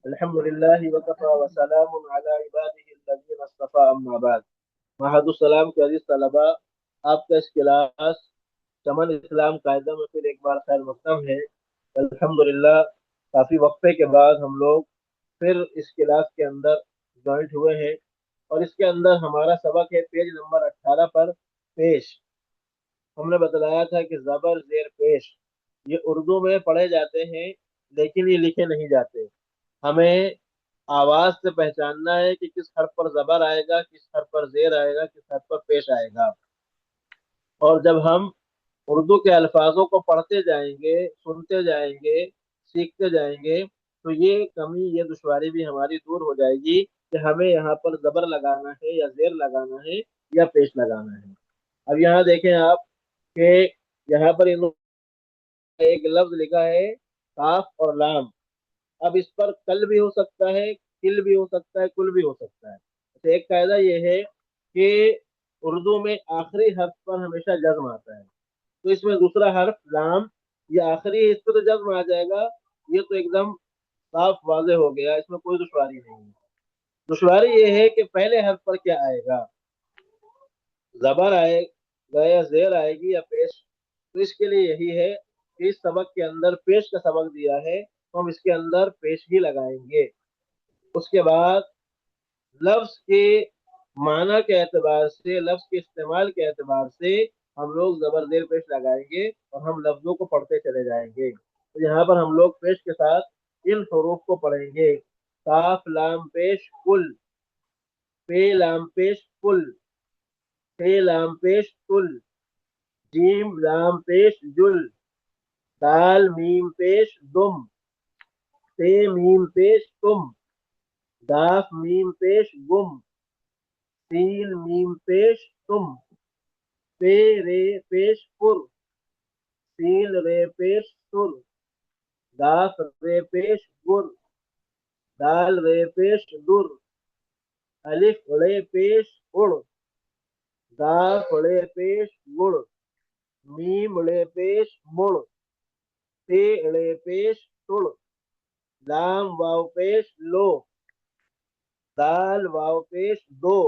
الحمدللہ وکفا وسلام علی عبادہ الذین اصطفى اما بعد۔ محمد السلام کے عزیز طلباء، آپ کا اس کلاس چمن اسلام قاعدہ میں پھر ایک بار خیر مقدم ہے۔ الحمدللہ کافی وقفے کے بعد ہم لوگ پھر اس کلاس کے اندر جوائنٹ ہوئے ہیں، اور اس کے اندر ہمارا سبق ہے پیج نمبر 18 پر پیش۔ ہم نے بتلایا تھا کہ زبر زیر پیش یہ اردو میں پڑھے جاتے ہیں لیکن یہ لکھے نہیں جاتے۔ ہمیں آواز سے پہچاننا ہے کہ کس حرف پر زبر آئے گا، کس حرف پر زیر آئے گا، کس حرف پر پیش آئے گا۔ اور جب ہم اردو کے الفاظوں کو پڑھتے جائیں گے، سنتے جائیں گے، سیکھتے جائیں گے، تو یہ کمی، یہ دشواری بھی ہماری دور ہو جائے گی کہ ہمیں یہاں پر زبر لگانا ہے یا زیر لگانا ہے یا پیش لگانا ہے۔ اب یہاں دیکھیں آپ کہ یہاں پر انہوں نے ایک لفظ لکھا ہے کاف اور لام۔ اب اس پر کل بھی ہو سکتا ہے، کل بھی ہو سکتا ہے، کل بھی ہو سکتا ہے۔ تو ایک قاعدہ یہ ہے کہ اردو میں آخری حرف پر ہمیشہ جزم آتا ہے، تو اس میں دوسرا حرف لام یہ آخری ہے، اس پہ تو جزم آ جائے گا۔ یہ تو ایک دم صاف واضح ہو گیا، اس میں کوئی دشواری نہیں ہے۔ دشواری یہ ہے کہ پہلے حرف پر کیا آئے گا، زبر آئے گا یا زیر آئے گی یا پیش۔ تو اس کے لیے یہی ہے کہ اس سبق کے اندر پیش کا سبق دیا ہے تو ہم اس کے اندر پیش ہی لگائیں گے۔ اس کے بعد لفظ کے معنی کے اعتبار سے، لفظ کے استعمال کے اعتبار سے ہم لوگ زبر زیر پیش لگائیں گے اور ہم لفظوں کو پڑھتے چلے جائیں گے۔ تو یہاں پر ہم لوگ پیش کے ساتھ ان حروف کو پڑھیں گے: کاف لام پیش کل، پے لام پیش کل، تے لام پیش کل، جیم لام پیش جل، دال میم پیش دم، تے میم پیش تم، داف میم پیش گم، سین میم پیش تم، پے رے پیش پر، سین رے پیش سر، داف رے پیش گر، دال رے پیش در، الف رے پیش اڑ، داف رے پیش گڑ، میم رے پیش مڑ، تے رے پیش تڑ، لام واو پیش لو، دال واو پیش دو،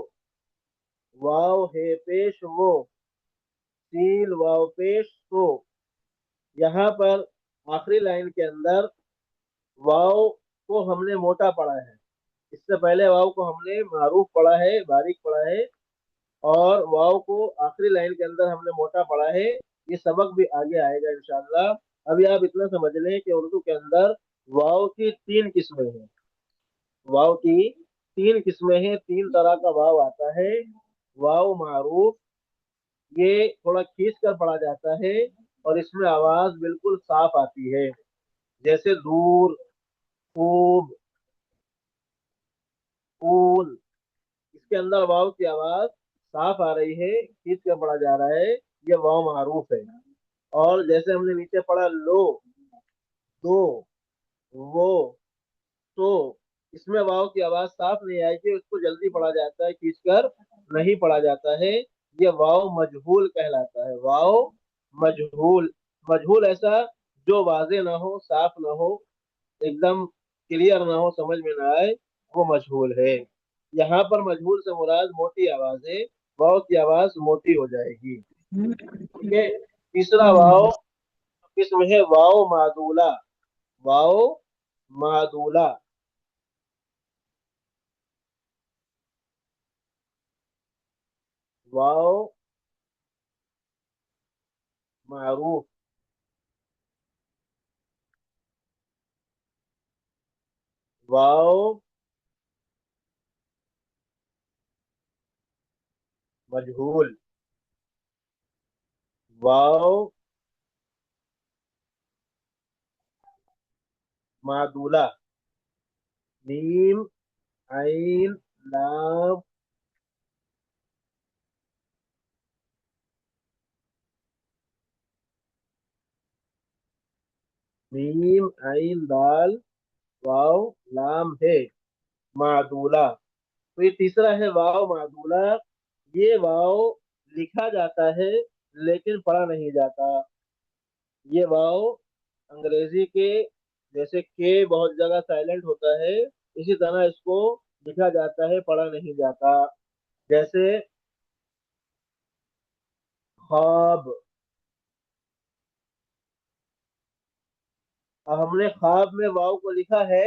واو ہے پیش وہ، سیل واو پیش سو۔ یہاں پر آخری لائن کے اندر واو کو ہم نے موٹا پڑھا ہے، اس سے پہلے واو کو ہم نے معروف پڑھا ہے، باریک پڑھا ہے، اور واو کو آخری لائن کے اندر ہم نے موٹا پڑھا ہے۔ یہ سبق بھی آگے آئے گا انشاءاللہ۔ ابھی آپ اتنا سمجھ لیں کہ اردو کے اندر واو کی 3 قسمیں ہیں۔ واو کی 3 قسمیں ہیں، 3 طرح کا واو آتا ہے۔ واو معروف یہ تھوڑا کھینچ کر پڑھا جاتا ہے اور اس میں آواز بالکل صاف آتی ہے، جیسے دور، خوب، پھول۔ اس کے اندر واو کی آواز صاف آ رہی ہے، کھینچ کر پڑھا جا رہا ہے، یہ واو معروف ہے۔ اور جیسے ہم نے نیچے پڑھا لو، دو، وہ، تو، اس میں واو کی آواز صاف نہیں آئے گی، اس کو جلدی پڑھا جاتا ہے، کھینچ کر نہیں پڑھا جاتا ہے۔ یہ واو مجہول کہلاتا ہے، واو مجہول۔ مجہول ایسا جو واضح نہ ہو، صاف نہ ہو، ایک دم کلیئر نہ ہو، سمجھ میں نہ آئے، وہ مجہول ہے۔ یہاں پر مجہول سے مراد موٹی آواز ہے، واو کی آواز موٹی ہو جائے گی۔ ٹھیک ہے۔ تیسرا واو قسم ہے واو معدولہ۔ واو معدولہ، واو معروف، واو مجہول، واو معدولہ، میم، عین، لام، میم، عین، دال، واو، لام ہے، معدولہ۔ تو یہ تیسرا ہے واو معدولہ۔ یہ واو لکھا جاتا ہے لیکن پڑھا نہیں جاتا۔ یہ واو انگریزی کے जैसे के बहुत जगह साइलेंट होता है, इसी तरह इसको लिखा जाता है, पढ़ा नहीं जाता। जैसे ख्वाब। अब हमने ख्वाब में वाव को लिखा है,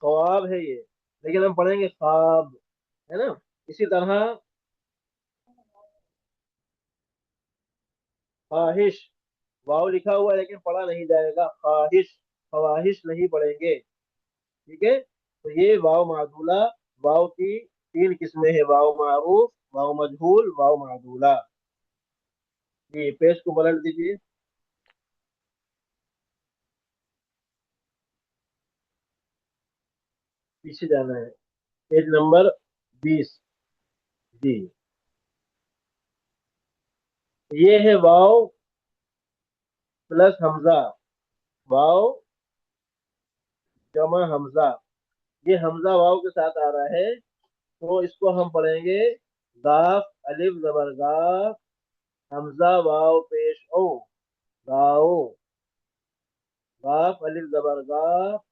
ख्वाब है ये, लेकिन हम पढ़ेंगे ख्वाब, है ना। इसी तरह ख्वाहिश, वाव लिखा हुआ है लेकिन पढ़ा नहीं जाएगा, ख्वाहिश, ख्वाहिश नहीं पढ़ेंगे। ठीक है, तो ये वाव मादूला। वाव की तीन किस्में हैं, वाव मारूफ, वाव मजहूल, वाव मादूला। ये पेज को पलट दीजिए। पीछे जाना है, पेज नंबर 20। जी, ये है वाव प्लस हमजा, वाव जमा हमजा। ये हमजा वाव के साथ आ रहा है, तो इसको हम पढ़ेंगे गाफ अलिफ जबर गाफ, हमजा वाव पेश ओ, गाओ। गाफ अलिफ जबर गाफ,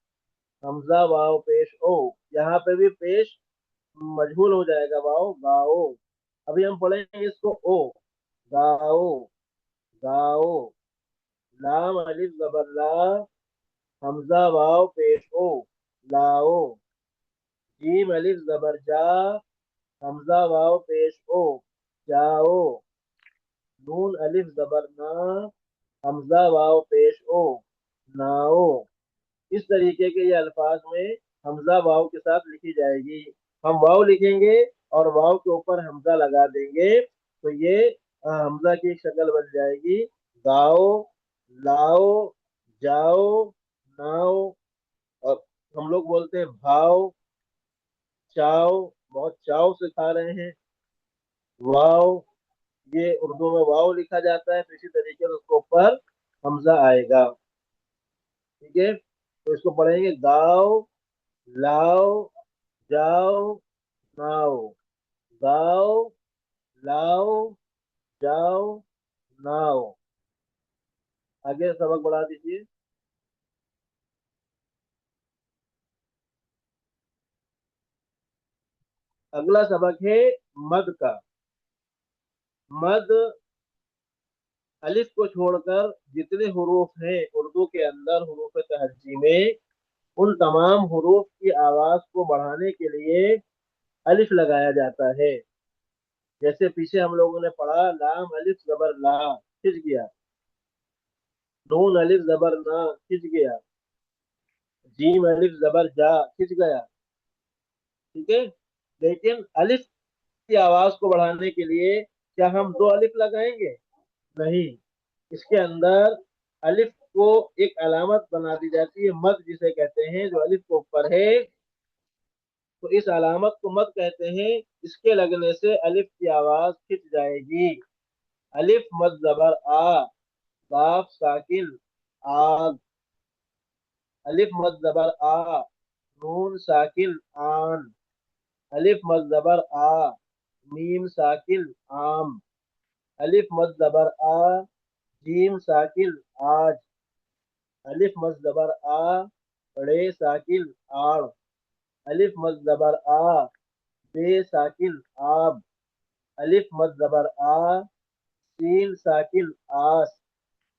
हमजा वाव पेश ओ। यहाँ पे भी पेश मजहूल हो जाएगा वाव, गाओ। अभी हम पढ़ेंगे इसको ओ, गाओ, गाओ। लाम अलिफ जबर ला, हमजा वाव पेश ओ, लाओ। जीम अलिफ जबर जा, हमजा वाव पेश ओ, जाओ। नून अलिफ जबर ना, हमजा वाव पेश ओ, नाओ। इस तरीके के ये अल्फाज में हमजा वाव के साथ लिखी जाएगी। हम वाव लिखेंगे और वाव के ऊपर हमजा लगा देंगे, तो ये हमजा की एक शक्ल बन जाएगी, गाओ, लाओ, जाओ, नाओ। और हम लोग बोलते हैं भाव, चाव, बहुत चाव से खा रहे हैं, वाव। ये उर्दू में वाव लिखा जाता है, तो इसी तरीके से उसके ऊपर हमजा आएगा। ठीक है, तो इसको पढ़ेंगे गाओ, लाओ, जाओ, नाओ। गाओ, लाओ, जाओ, नाओ। आगे सबक बढ़ा दीजिए। अगला सबक है मद का। मद, अलिफ को छोड़कर जितने हुरूफ हैं उर्दू के अंदर, हुरूफ तहज्जी में, उन तमाम हुरूफ की आवाज को बढ़ाने के लिए अलिफ लगाया जाता है। जैसे पीछे हम लोगों ने पढ़ा, लाम अलिफ जबर ला, खिंच गया। नून अलिफ जबर ना, खिंच गया। जीम अलिफ जबर जा, खिंच गया। ठीक है, लेकिन अलिफ की आवाज को बढ़ाने के लिए क्या हम दो अलिफ लगाएंगे? नहीं, इसके अंदर अलिफ को एक अलामत बना दी जाती है, मद जिसे कहते हैं, जो अलिफ के ऊपर है, तो इस अलामत को मद कहते हैं। इसके लगने से अलिफ की आवाज खिंच जाएगी। अलिफ मद जबर आ, काफ साकिन, आग। अलिफ मद जबर आ, नून साकिन, आन। अलिफ मद जबर आ, मीम साकिन, आम। अलिफ मद जबर आ, जीम साकिन, आज। अलिफ मद जबर आ, रे साकिन, आड़। अलिफ मद जबर आ, बे साकिन, आब। अलिफ मद जबर आ, सीन साकिन, आस।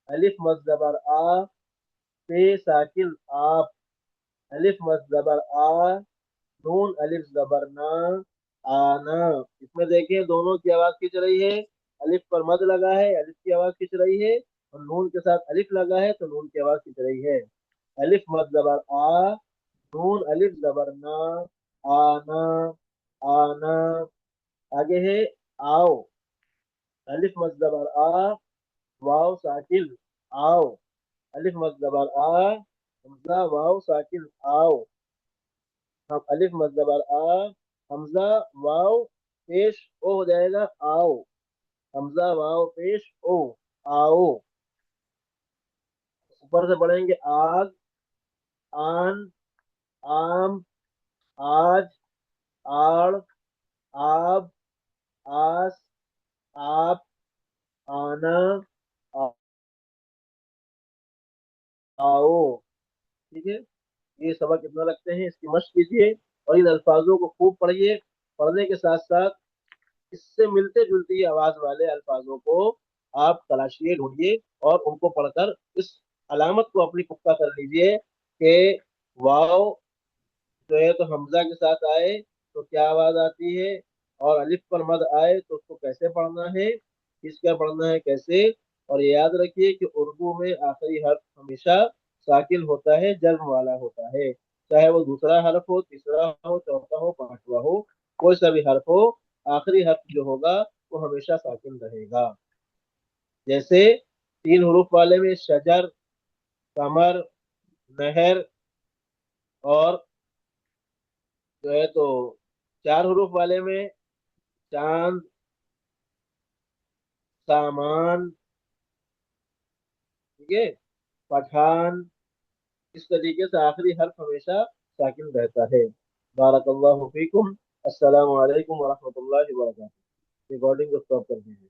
अलिफ मद जबर आ, पे साकिन, आप। अलिफ मद जबर आ, नून अलिफ जबर ना, आना। इसमें देखिए दोनों की आवाज खिंच रही है। अलिफ पर मद लगा है, अलिफ की आवाज खिंच रही है, और नून के साथ अलिफ लगा है, तो नून की आवाज खिंच रही है। अलिफ मद जबर आ, नून अलिफ जबर ना, आना, आना। आगे है आओ। अलिफ मद जबर आ, वाव साकिन, आओ। अलिफ मद जबर आ, हमजा वाव साकिन, आओ। हम अलिफ मद जबर आ, हमजा वाव पेश ओ हो जाएगा, आओ। हमजा वाव पेश ओ, आओ। ऊपर से पढ़ेंगे आग, आन, आम, आज, आड़, आब, आस, आप, आना, आओ। ठीक है, ये सबक कितना लगते हैं, इसकी मशक कीजिए और इन अल्फाजों को खूब पढ़िए। पढ़ने के साथ साथ इससे मिलते जुलती आवाज वाले अल्फाजों को आप तलाशिए, ढूंढिए और उनको पढ़कर इस अलामत को अपनी पुख्ता कर लीजिए कि वाव जो है तो हमजा के साथ आए तो क्या आवाज आती है, और अलिफ पर मद आए तो उसको कैसे पढ़ना है, किस क्या पढ़ना है कैसे। और ये याद रखिए कि उर्दू में आखिरी हर्फ हमेशा साकिन होता है, जज्म वाला होता है। चाहे वो दूसरा हर्फ हो, तीसरा हो, चौथा हो, पांचवा हो, कोई सा भी हर्फ हो, आखिरी हर्फ जो होगा वो हमेशा साकिन रहेगा। जैसे तीन हरूफ वाले में शजर, कमर, नहर, और जो है तो चार हरूफ वाले में चांद, सामान, ठीक है, पठान। इस तरीके से आखिरी हर्फ हमेशा साकिन रहता है। बारकल्लाहु फीकुम। अस्सलामु अलैकुम वरहमतुल्लाहि वबरकातुहू। रिकॉर्डिंग को स्टॉप कर दीजिए।